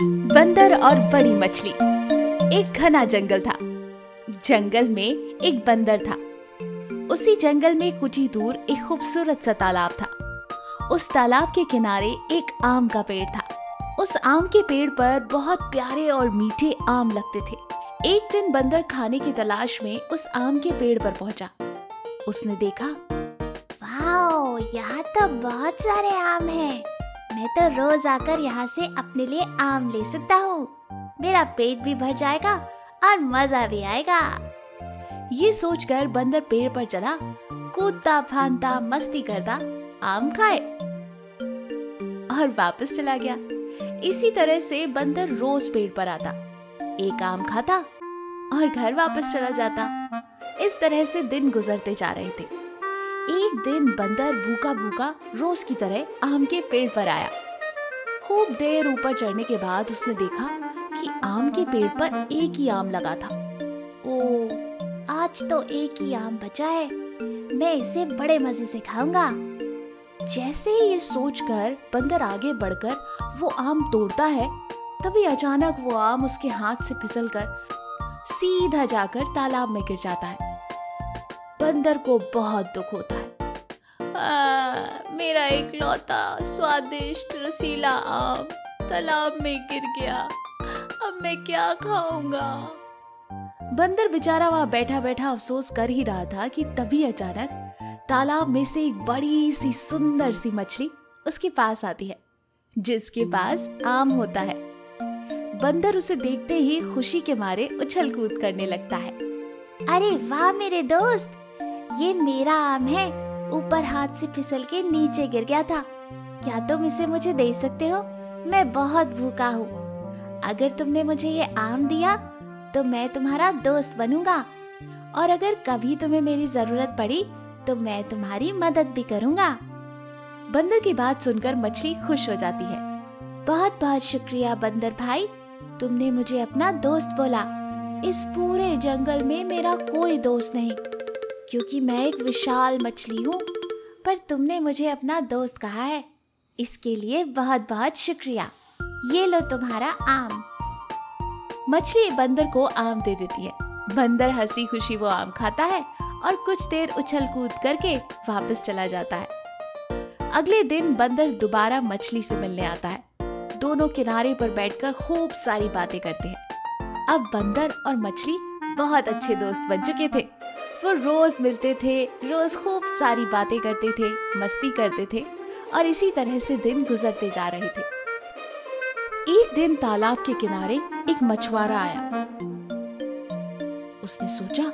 बंदर और बड़ी मछली। एक घना जंगल था। जंगल में एक बंदर था। उसी जंगल में कुछ ही दूर एक खूबसूरत सा तालाब था। उस तालाब के किनारे एक आम का पेड़ था। उस आम के पेड़ पर बहुत प्यारे और मीठे आम लगते थे। एक दिन बंदर खाने की तलाश में उस आम के पेड़ पर पहुंचा। उसने देखा, वाओ, यहाँ तो बहुत सारे आम हैं। मैं तो रोज आकर यहाँ से अपने लिए आम ले सकता हूँ। मेरा पेट भी भर जाएगा और मजा भी आएगा। ये सोचकर बंदर पेड़ पर चला, कूदता फांदता मस्ती करता आम खाए और वापस चला गया। इसी तरह से बंदर रोज पेड़ पर आता, एक आम खाता और घर वापस चला जाता। इस तरह से दिन गुजरते जा रहे थे। एक दिन बंदर भूखा भूखा रोज की तरह आम के पेड़ पर आया। खूब देर ऊपर चढ़ने के बाद उसने देखा कि आम के पेड़ पर एक ही आम लगा था। ओह, आज तो एक ही आम बचा है। मैं इसे बड़े मजे से खाऊंगा। जैसे ही ये सोचकर बंदर आगे बढ़कर वो आम तोड़ता है, तभी अचानक वो आम उसके हाथ से फिसलकर सीधा जाकर तालाब में गिर जाता है। बंदर को बहुत दुख होता है। मेरा इकलौता स्वादिष्ट रसीला आम तालाब में गिर गया। अब मैं क्या खाऊंगा? बंदर बेचारा वहां बैठा बैठा अफसोस कर ही रहा था कि तभी अचानक तालाब में से एक बड़ी सी सुंदर सी मछली उसके पास आती है, जिसके पास आम होता है। बंदर उसे देखते ही खुशी के मारे उछल कूद करने लगता है। अरे वाह मेरे दोस्त, ये मेरा आम है। ऊपर हाथ से फिसल के नीचे गिर गया था। क्या तुम इसे मुझे दे सकते हो? मैं बहुत भूखा हूँ। अगर तुमने मुझे ये आम दिया तो मैं तुम्हारा दोस्त बनूंगा, और अगर कभी तुम्हें मेरी जरूरत पड़ी तो मैं तुम्हारी मदद भी करूंगा। बंदर की बात सुनकर मछली खुश हो जाती है। बहुत बहुत शुक्रिया बंदर भाई, तुमने मुझे अपना दोस्त बोला। इस पूरे जंगल में मेरा कोई दोस्त नहीं, क्योंकि मैं एक विशाल मछली हूँ, पर तुमने मुझे अपना दोस्त कहा है। इसके लिए बहुत बहुत शुक्रिया। ये लो तुम्हारा आम। मछली बंदर को आम दे देती है। बंदर हंसी खुशी वो आम खाता है और कुछ देर उछल कूद करके वापस चला जाता है। अगले दिन बंदर दोबारा मछली से मिलने आता है। दोनों किनारे पर बैठकर खूब सारी बातें करते हैं। अब बंदर और मछली बहुत अच्छे दोस्त बन चुके थे। वो रोज मिलते थे, रोज खूब सारी बातें करते थे, मस्ती करते थे, और इसी तरह से दिन गुजरते जा रहे थे। एक दिन तालाब के किनारे एक मछुआरा आया। उसने सोचा,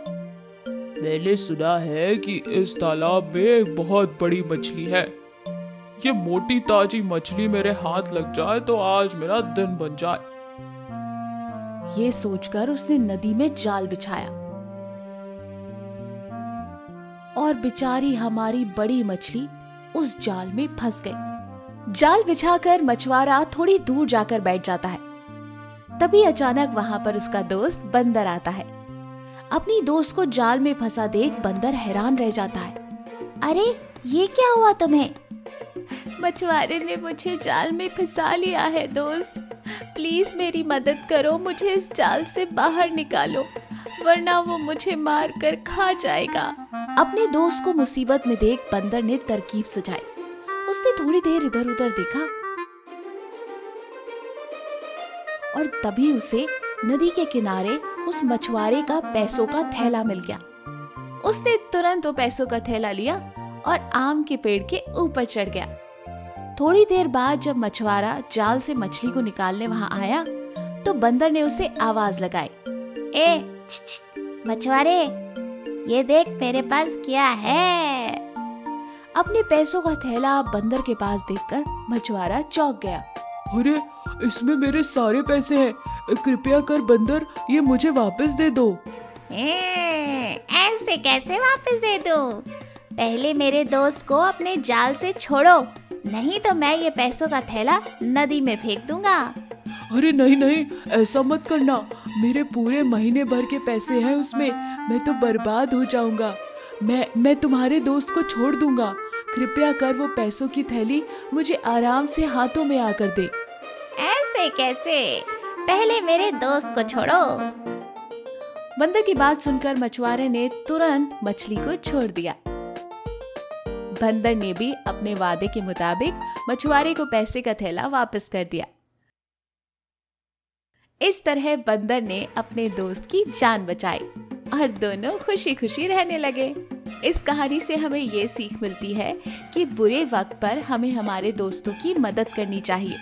मैंने सुना है कि इस तालाब में एक बहुत बड़ी मछली है। ये मोटी ताजी मछली मेरे हाथ लग जाए तो आज मेरा दिन बन जाए। ये सोचकर उसने नदी में जाल बिछाया, और बेचारी हमारी बड़ी मछली उस जाल में फंस गई। जाल बिछाकर मछुआरा थोड़ी दूर जाकर बैठ जाता है। तभी अचानक वहां पर उसका दोस्त बंदर आता है। अपनी दोस्त को जाल में फंसा देख बंदर हैरान रह जाता है। अरे, ये क्या हुआ तुम्हें? मछुआरे ने मुझे जाल में फंसा लिया है दोस्त। प्लीज मेरी मदद करो, मुझे इस जाल से बाहर निकालो, वरना वो मुझे मार कर खा जाएगा। अपने दोस्त को मुसीबत में देख बंदर ने तरकीब सुझाई। उसने थोड़ी देर इधर उधर देखा और तभी उसे नदी के किनारे उस मछुआरे का पैसों का थैला मिल गया। उसने तुरंत वो पैसों का थैला लिया और आम के पेड़ के ऊपर चढ़ गया। थोड़ी देर बाद जब मछुआरा जाल से मछली को निकालने वहां आया तो बंदर ने उसे आवाज लगाई। मछुआरे, ये देख मेरे पास क्या है। अपने पैसों का थैला बंदर के पास देखकर मछुआरा चौंक गया। अरे, इसमें मेरे सारे पैसे हैं। कृपया कर बंदर, ये मुझे वापस दे दो। ऐसे कैसे वापस दे दूं? पहले मेरे दोस्त को अपने जाल से छोड़ो, नहीं तो मैं ये पैसों का थैला नदी में फेंक दूंगा। अरे नहीं नहीं, ऐसा मत करना। मेरे पूरे महीने भर के पैसे हैं उसमें, मैं तो बर्बाद हो जाऊंगा। मैं तुम्हारे दोस्त को छोड़ दूंगा। कृपया कर वो पैसों की थैली मुझे आराम से हाथों में आकर दे। ऐसे कैसे? पहले मेरे दोस्त को छोड़ो। बंदर की बात सुनकर मछुआरे ने तुरंत मछली को छोड़ दिया। बंदर ने भी अपने वादे के मुताबिक मछुआरे को पैसे का थैला वापस कर दिया। इस तरह बंदर ने अपने दोस्त की जान बचाई और दोनों खुशी खुशी रहने लगे। इस कहानी से हमें ये सीख मिलती है कि बुरे वक्त पर हमें हमारे दोस्तों की मदद करनी चाहिए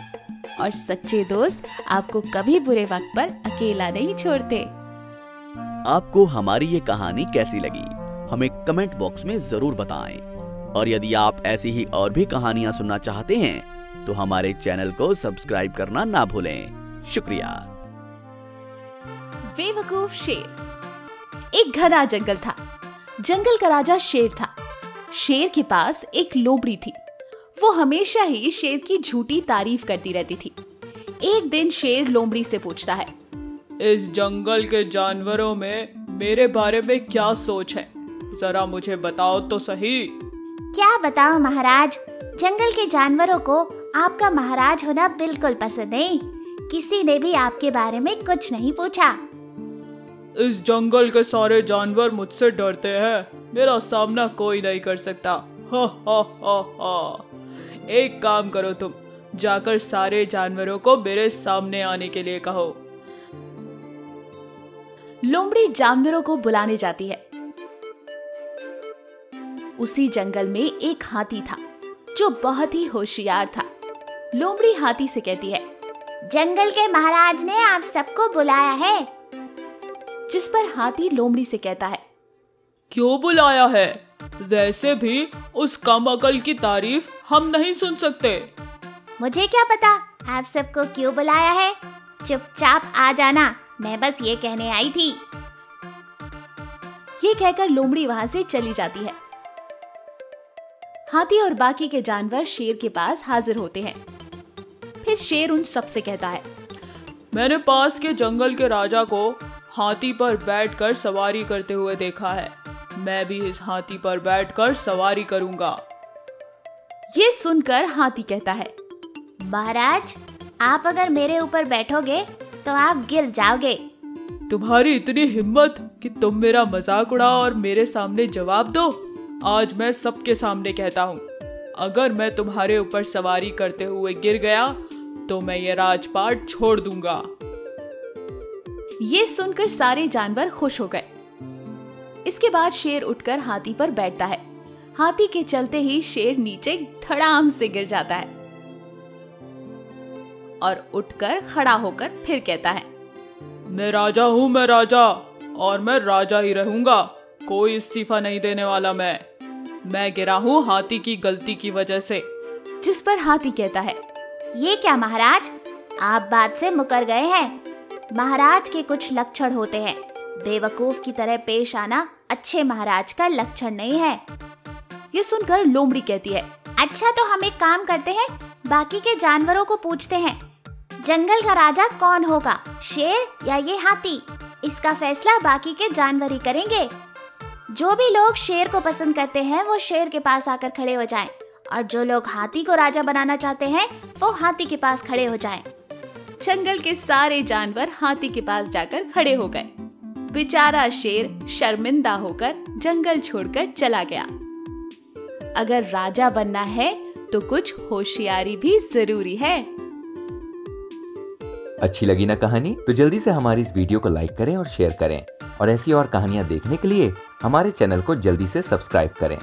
और सच्चे दोस्त आपको कभी बुरे वक्त पर अकेला नहीं छोड़ते। आपको हमारी ये कहानी कैसी लगी हमें कमेंट बॉक्स में जरूर बताएं और यदि आप ऐसी ही और भी कहानियां सुनना चाहते हैं तो हमारे चैनल को सब्सक्राइब करना ना भूलें। शुक्रिया। बेवकूफ शेर। एक घना जंगल था। जंगल का राजा शेर था। शेर के पास एक लोमड़ी थी। वो हमेशा ही शेर की झूठी तारीफ करती रहती थी। एक दिन शेर लोमड़ी से पूछता है, इस जंगल के जानवरों में मेरे बारे में क्या सोच है? जरा मुझे बताओ तो सही। क्या बताओ महाराज, जंगल के जानवरों को आपका महाराज होना बिल्कुल पसंद नहीं। किसी ने भी आपके बारे में कुछ नहीं पूछा। इस जंगल के सारे जानवर मुझसे डरते हैं। मेरा सामना कोई नहीं कर सकता। हा हा हा हा। एक काम करो, तुम जाकर सारे जानवरों को मेरे सामने आने के लिए कहो। लोमड़ी जानवरों को बुलाने जाती है। उसी जंगल में एक हाथी था जो बहुत ही होशियार था। लोमड़ी हाथी से कहती है, जंगल के महाराज ने आप सबको बुलाया है। जिस पर हाथी लोमड़ी से कहता है, क्यों बुलाया है? वैसे भी उस कम अकल की तारीफ हम नहीं सुन सकते। मुझे क्या पता आप सबको क्यों बुलाया है। चुपचाप आ जाना, मैं बस ये कहने आई थी। ये कहकर लोमड़ी वहां से चली जाती है। हाथी और बाकी के जानवर शेर के पास हाजिर होते हैं। फिर शेर उन सब से कहता है, मैंने पास के जंगल के राजा को हाथी पर बैठकर सवारी करते हुए देखा है। मैं भी इस हाथी पर बैठकर सवारी करूंगा। ये सुनकर हाथी कहता है, महाराज आप अगर मेरे ऊपर बैठोगे तो आप गिर जाओगे। तुम्हारी इतनी हिम्मत कि तुम मेरा मजाक उड़ाओ और मेरे सामने जवाब दो। आज मैं सबके सामने कहता हूँ, अगर मैं तुम्हारे ऊपर सवारी करते हुए गिर गया तो मैं ये राजपाट छोड़ दूंगा। ये सुनकर सारे जानवर खुश हो गए। इसके बाद शेर उठकर हाथी पर बैठता है। हाथी के चलते ही शेर नीचे धड़ाम से गिर जाता है और उठकर खड़ा होकर फिर कहता है, मैं राजा हूँ, मैं राजा, और मैं राजा ही रहूंगा। कोई इस्तीफा नहीं देने वाला। मैं गिरा हूँ हाथी की गलती की वजह से। जिस पर हाथी कहता है, ये क्या महाराज, आप बात से मुकर गए हैं। महाराज के कुछ लक्षण होते हैं। बेवकूफ की तरह पेश आना अच्छे महाराज का लक्षण नहीं है। ये सुनकर लोमड़ी कहती है, अच्छा तो हम एक काम करते हैं, बाकी के जानवरों को पूछते हैं, जंगल का राजा कौन होगा, शेर या ये हाथी? इसका फैसला बाकी के जानवर ही करेंगे। जो भी लोग शेर को पसंद करते हैं वो शेर के पास आकर खड़े हो जाएं, और जो लोग हाथी को राजा बनाना चाहते हैं वो हाथी के पास खड़े हो जाएं। जंगल के सारे जानवर हाथी के पास जाकर खड़े हो गए। बेचारा शेर शर्मिंदा होकर जंगल छोड़कर चला गया। अगर राजा बनना है तो कुछ होशियारी भी जरूरी है। अच्छी लगी ना कहानी? तो जल्दी से हमारी इस वीडियो को लाइक करें और शेयर करें और ऐसी और कहानियां देखने के लिए हमारे चैनल को जल्दी से सब्सक्राइब करें।